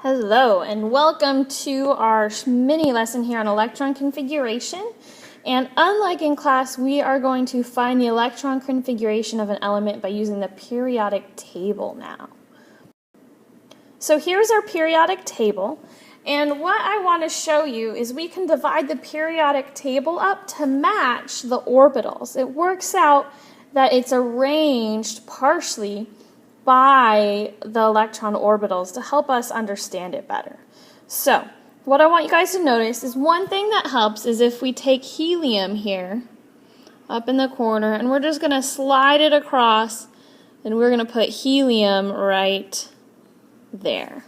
Hello and welcome to our mini lesson here on electron configuration. And unlike in class, we are going to find the electron configuration of an element by using the periodic table now. So here's our periodic table, and what I want to show you is we can divide the periodic table up to match the orbitals. It works out that it's arranged partially by the electron orbitals to help us understand it better. So, what I want you guys to notice is one thing that helps is if we take helium here up in the corner and we're just going to slide it across and we're going to put helium right there.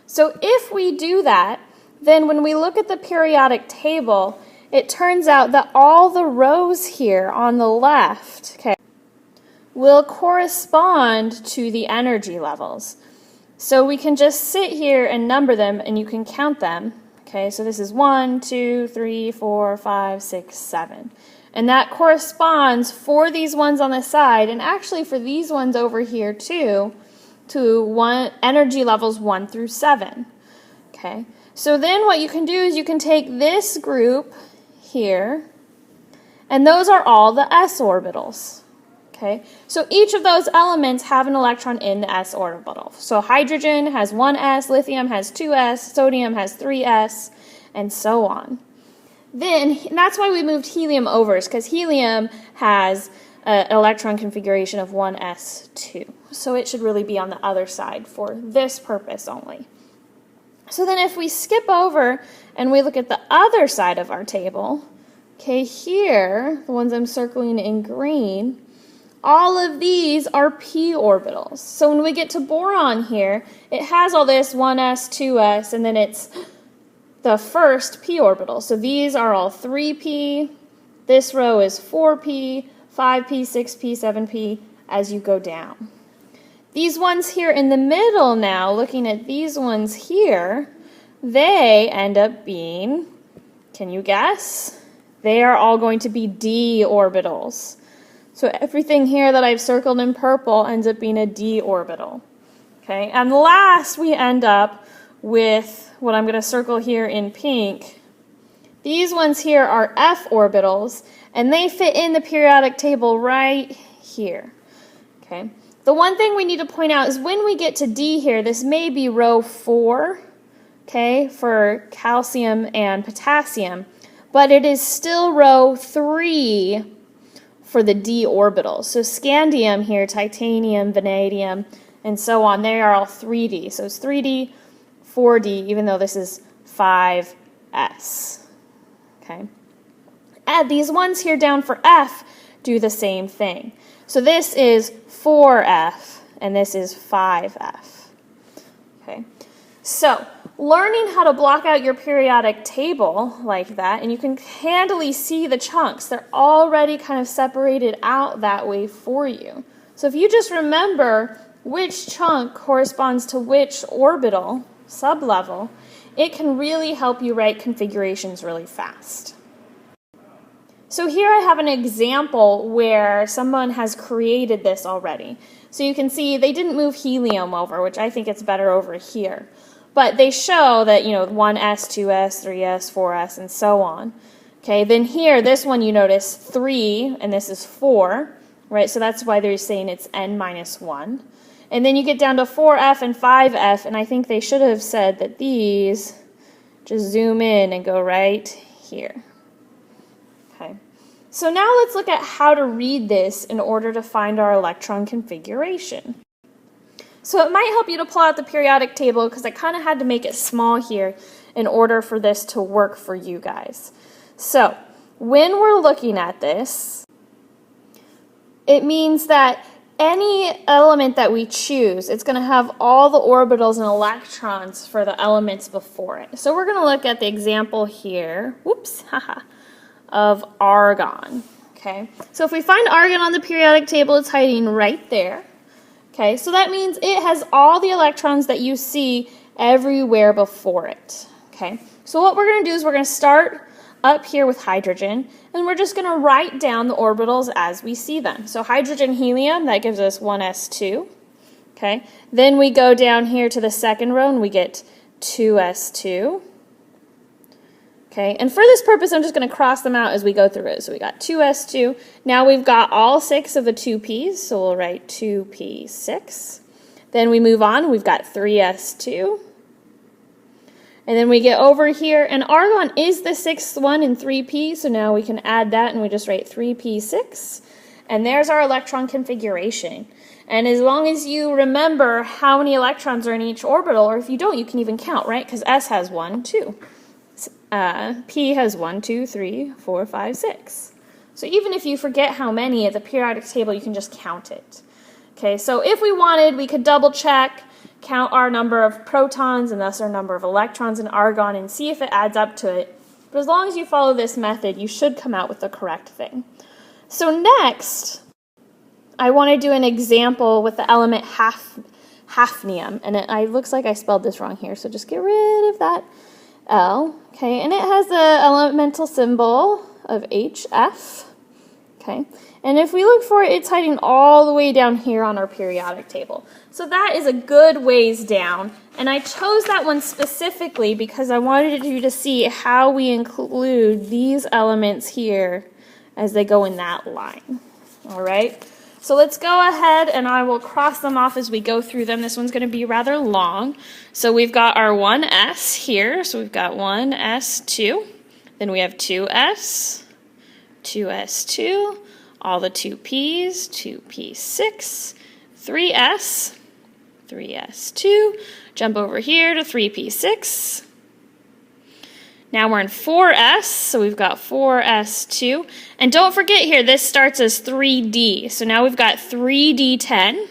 So if we do that, then when we look at the periodic table, it turns out that all the rows here on the left, will correspond to the energy levels. So we can just sit here and number them and you can count them. Okay, so this is 1, 2, 3, 4, 5, 6, 7. And that corresponds for these ones on the side and actually for these ones over here too to energy levels 1 through 7. Okay, so then what you can do is you can take this group here and those are all the s orbitals. Okay, so each of those elements have an electron in the s orbital. So hydrogen has 1s, lithium has 2s, sodium has 3s, and so on. Then, and that's why we moved helium over, because helium has an electron configuration of 1s2. So it should really be on the other side for this purpose only. So then if we skip over and we look at the other side of our table, okay, here, the ones I'm circling in green, all of these are p orbitals. So when we get to boron here, it has all this 1s, 2s, and then it's the first p orbital. So these are all 3p, this row is 4p, 5p, 6p, 7p, as you go down. These ones here in the middle now, looking at these ones here, they end up being, can you guess? They are all going to be d orbitals. So everything here that I've circled in purple ends up being a d orbital. Okay, and last we end up with what I'm going to circle here in pink. These ones here are f orbitals, and they fit in the periodic table right here. Okay, the one thing we need to point out is when we get to d here, this may be row 4, okay, for calcium and potassium, but it is still row 3 for the d orbitals. So scandium here, titanium, vanadium, and so on, they are all 3d. So it's 3d, 4d, even though this is 5s. Okay. Add these ones here down for f, do the same thing. So this is 4f, and this is 5f. Okay. So, learning how to block out your periodic table like that, and you can handily see the chunks. They're already kind of separated out that way for you. So if you just remember which chunk corresponds to which orbital, sublevel, it can really help you write configurations really fast. So here I have an example where someone has created this already. So you can see they didn't move helium over, which I think it's better over here. But they show that, 1s, 2s, 3s, 4s, and so on. Okay, then here, this one you notice 3, and this is 4, right? So that's why they're saying it's n minus 1. And then you get down to 4f and 5f, and I think they should have said that these just zoom in and go right here. Okay, so now let's look at how to read this in order to find our electron configuration. So it might help you to pull out the periodic table because I kind of had to make it small here in order for this to work for you guys. So when we're looking at this, it means that any element that we choose, it's going to have all the orbitals and electrons for the elements before it. So we're going to look at the example here, of argon. Okay, so if we find argon on the periodic table, it's hiding right there. Okay, so that means it has all the electrons that you see everywhere before it. Okay, so what we're going to do is we're going to start up here with hydrogen, and we're just going to write down the orbitals as we see them. So hydrogen, helium, that gives us 1s2. Okay, then we go down here to the second row, and we get 2s2. Okay, and for this purpose, I'm just going to cross them out as we go through it. So we got 2s2. Now we've got all 6 of the 2p's, so we'll write 2p6. Then we move on, we've got 3s2. And then we get over here, and argon is the 6th one in 3p, so now we can add that and we just write 3p6. And there's our electron configuration. And as long as you remember how many electrons are in each orbital, or if you don't, you can even count, right? Because S has 1, 2. P has 1, 2, 3, 4, 5, 6. So even if you forget how many at the periodic table, you can just count it. Okay, so if we wanted, we could double check, count our number of protons and thus our number of electrons in argon and see if it adds up to it. But as long as you follow this method, you should come out with the correct thing. So next, I want to do an example with the element hafnium. And it looks like I spelled this wrong here, so just get rid of that L. Okay, and it has the elemental symbol of HF. Okay, and if we look for it, it's hiding all the way down here on our periodic table. So that is a good ways down. And I chose that one specifically because I wanted you to see how we include these elements here as they go in that line. All right, so let's go ahead and I will cross them off as we go through them. This one's going to be rather long. So we've got our 1s here. So we've got 1s2. Then we have 2s, 2s2, all the 2p's, 2p6, 3s, 3s2. Jump over here to 3p6. Now we're in 4s, so we've got 4s2. And don't forget here, this starts as 3d. So now we've got 3d10,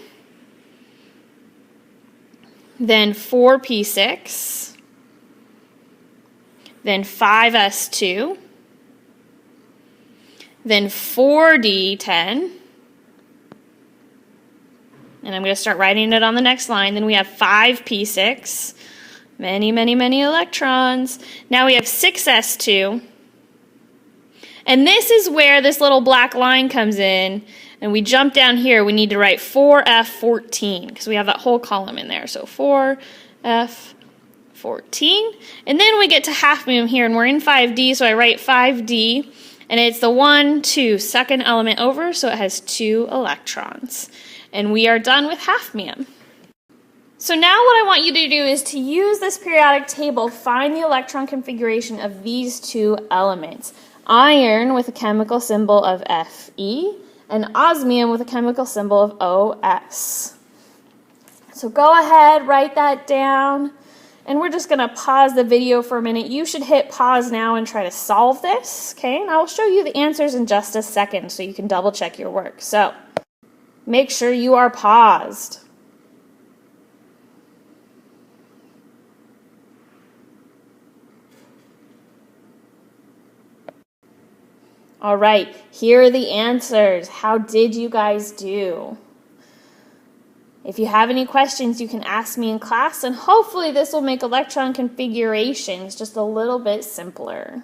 then 4p6, then 5s2, then 4d10, and I'm going to start writing it on the next line. Then we have 5p6, many, many, many electrons. Now we have 6s2, and this is where this little black line comes in, and we jump down here. We need to write 4f14 because we have that whole column in there. So 4f14, and then we get to hafnium here, and we're in 5d, so I write 5d, and it's the 1, 2, second element over, so it has 2 electrons. And we are done with hafnium. So now what I want you to do is to use this periodic table, find the electron configuration of these 2 elements. Iron with a chemical symbol of Fe, and osmium with a chemical symbol of Os. So go ahead, write that down, and we're just going to pause the video for a minute. You should hit pause now and try to solve this, okay? And I will show you the answers in just a second so you can double check your work. So make sure you are paused. All right, here are the answers. How did you guys do? If you have any questions, you can ask me in class, and hopefully this will make electron configurations just a little bit simpler.